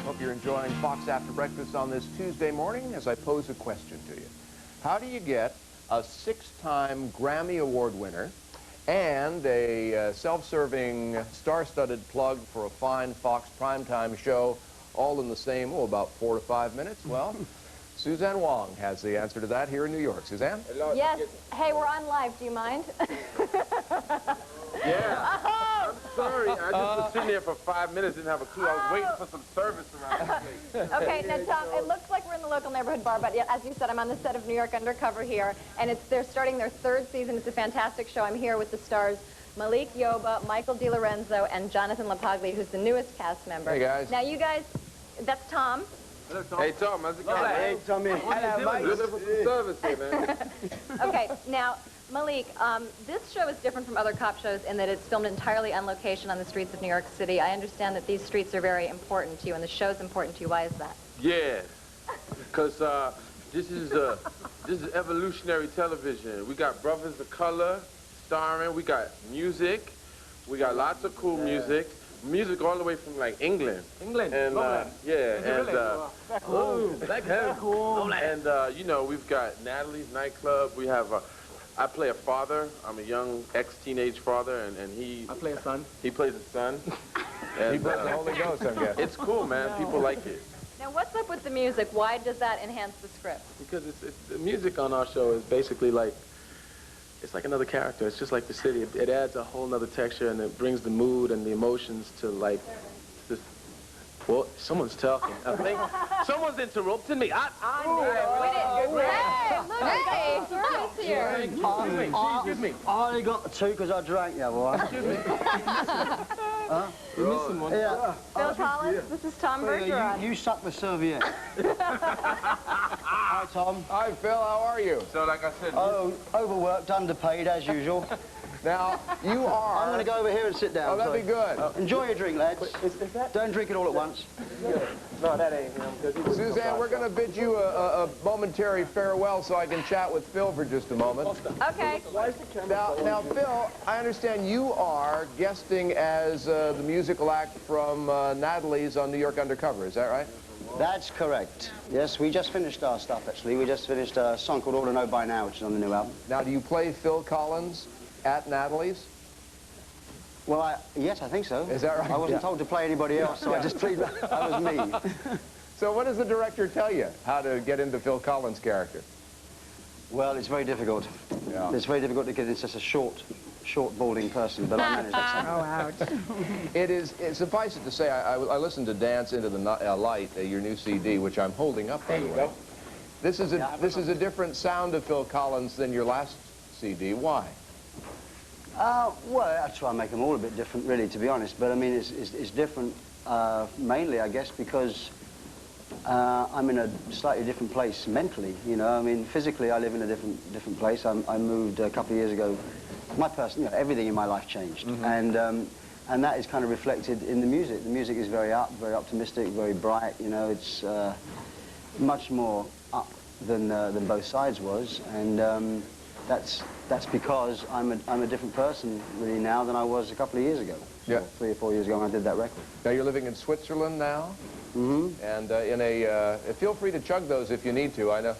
Hope you're enjoying Fox After Breakfast on this Tuesday morning as I pose a question to you. How do you get a 6-time Grammy Award winner and a self-serving, star-studded plug for a fine Fox primetime show all in the same, about 4 to 5 minutes? Well, Suzanne Wong has the answer to that here in New York. Suzanne? Yes. Hey, we're on live. Do you mind? Yeah. I'm sorry. I just was sitting there for 5 minutes, didn't have a clue. I was waiting for some service around the place. Okay, now, Tom, it looks like we're in the local neighborhood bar, but as you said, I'm on the set of New York Undercover here, and they're starting their 3rd season. It's a fantastic show. I'm here with the stars Malik Yoba, Michael DiLorenzo, and Jonathan LaPaglia, who's the newest cast member. Hey, guys. Now, you guys, that's Tom. Hello, Tom. Hey, Tom. How's it going? Hey, Tommy. Hello, looking for some service here, man. Okay, now, Malik, this show is different from other cop shows in that it's filmed entirely on location on the streets of New York City. I understand that these streets are very important to you, and the show's important to you. Why is that? Yeah, because this is evolutionary television. We got Brothers of Color starring. We got music. We got lots of cool music. Music all the way from like England. England. And yeah, and back home. Back home. And you know, we've got Natalie's nightclub. We have I play a father. I'm a young ex-teenage father, and he... I play a son. He plays a son. And, He plays the Holy Ghost, I guess. It's cool, man. People like it. Now, what's up with the music? Why does that enhance the script? Because the music on our show is basically like, it's like another character. It's just like the city. It adds a whole nother texture, and it brings the mood and the emotions to like, well, someone's talking. I think someone's interrupting me. Hey, look, hey, service here. Excuse me. I only got 2 because I drank the other one. Excuse me. You're missing one. Yeah. Phil Collins, this is Tom Bergeron. You suck the serviette. Hi, Tom. Hi, Phil. How are you? So, like I said... Oh, overworked, underpaid, as usual. Now, you are... I'm going to go over here and sit down. Oh, that'd be good. Enjoy your drink, lads. Don't drink it all at once. No, that ain't him. Suzanne, we're going to bid you a momentary farewell so I can chat with Phil for just a moment. Okay. Now, Phil, I understand you are guesting as the musical act from Natalie's on New York Undercover. Is that right? That's correct. Yes, we just finished our stuff, actually. We just finished a song called All to Know By Now, which is on the new album. Now, do you play Phil Collins at Natalie's? Well, yes, I think so. Is that right? I wasn't told to play anybody else, so I just played that was me. So what does the director tell you, how to get into Phil Collins' character? Well, it's very difficult. Yeah. It's very difficult because it's just a short, balding person, but I managed that somehow. ouch. Suffice it to say, I listened to Dance Into the Light, your new CD, which I'm holding up, by the way. This is a different sound of Phil Collins than your last CD. Why? Well, I try and make them all a bit different, really, to be honest. But I mean, it's different mainly, I guess, because I'm in a slightly different place mentally. You know, I mean, physically, I live in a different place. I moved a couple of years ago. Everything in my life changed, and that is kind of reflected in the music. The music is very very optimistic, very bright. You know, it's much more up than both sides was, and that's because I'm a different person really now than I was a couple of years ago. Yeah. 3 or 4 years ago when I did that record. Now you're living in Switzerland now, and feel free to chug those if you need to. I know.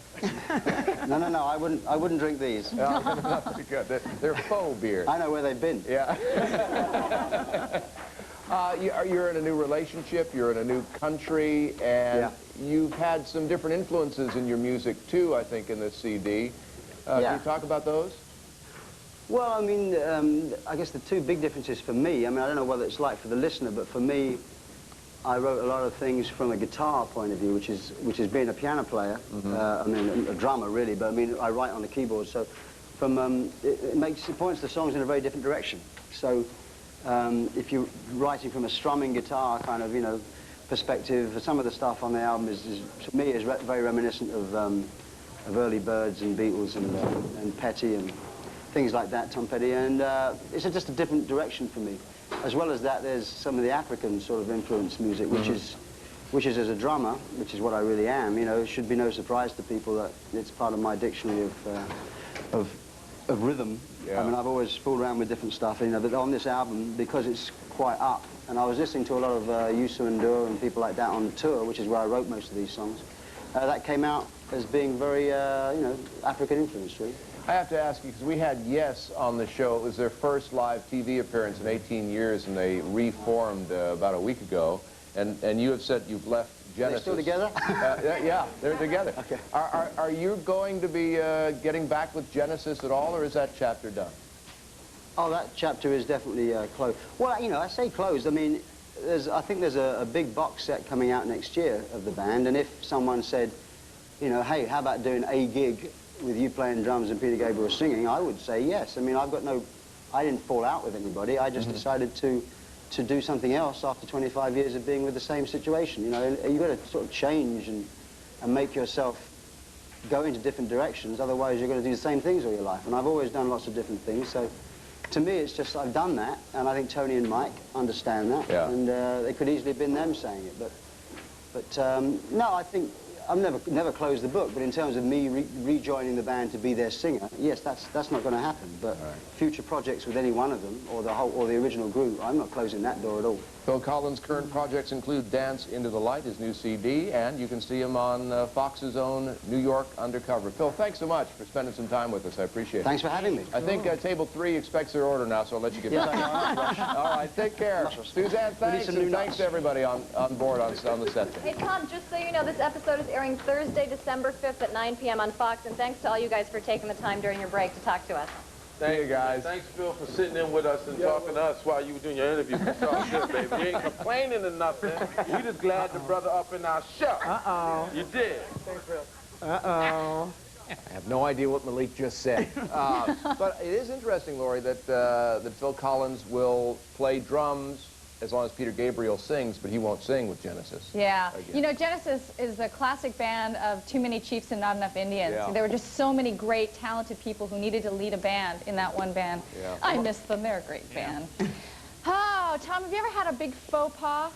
No, I wouldn't drink these. Not very good. They're faux beers. I know where they've been. Yeah. You're in a new relationship. You're in a new country, and you've had some different influences in your music too. I think in this CD. Can you talk about those? Well, I mean, I guess the 2 big differences for me, I mean, I don't know what it's like for the listener, but for me, I wrote a lot of things from a guitar point of view, which is being a piano player. I mean, a drummer, really, but I mean, I write on the keyboard, so it points the songs in a very different direction. So if you're writing from a strumming guitar kind of, perspective, some of the stuff on the album to me, is very reminiscent of early Byrds and Beatles and Petty and things like that, Tom Petty, and it's just a different direction for me. As well as that, there's some of the African sort of influence music, which is as a drummer, which is what I really am. It should be no surprise to people that it's part of my dictionary of rhythm. Yeah. I mean, I've always fooled around with different stuff, but on this album, because it's quite up. And I was listening to a lot of Youssou N'Dour and people like that on tour, which is where I wrote most of these songs. That came out as being very, you know, African influenced, really. I have to ask you, because we had Yes on the show. It was their first live TV appearance in 18 years, and they reformed about a week ago. And you have said you've left Genesis. They're still together? Yeah, they're together. Okay. Are you going to be getting back with Genesis at all, or is that chapter done? Oh, that chapter is definitely closed. Well, you know, I say closed. I mean, I think there's a big box set coming out next year of the band, and if someone said, you know, hey, how about doing a gig with you playing drums and Peter Gabriel singing, I would say yes. I mean, I didn't fall out with anybody. I just decided to do something else after 25 years of being with the same situation. You know, you've got to sort of change and make yourself go into different directions. Otherwise, you're going to do the same things all your life. And I've always done lots of different things. So to me, it's just I've done that. And I think Tony and Mike understand that. Yeah. And they could easily have been them saying it. But no, I think I've never closed the book, but in terms of me rejoining the band to be their singer, yes, that's not going to happen. But future projects with any one of them, or the original group, I'm not closing that door at all. Phil Collins' current projects include Dance Into the Light, his new CD, and you can see him on Fox's own New York Undercover. Phil, thanks so much for spending some time with us. I appreciate it. Thanks for having me. I think table 3 expects their order now, so I'll let you get back. All right, take care. Suzanne, thanks, and thanks to everybody on board on the set. Hey, Tom, just so you know, this episode is airing Thursday, December 5th at 9 p.m. on Fox, and thanks to all you guys for taking the time during your break to talk to us. Thank you, guys. Thanks, Phil, for sitting in with us and talking to us while you were doing your interview. It's all good, baby. You ain't complaining or nothing. We just glad the brother up in our show. Uh-oh. You did. Thanks, Phil. Uh-oh. I have no idea what Malik just said. But it is interesting, Lori, that Phil Collins will play drums as long as Peter Gabriel sings, but he won't sing with Genesis. Yeah. Again. You know, Genesis is a classic band of too many chiefs and not enough Indians. Yeah. There were just so many great, talented people who needed to lead a band in that one band. Yeah. I miss them. They're a great band. Oh, Tom, have you ever had a big faux pas?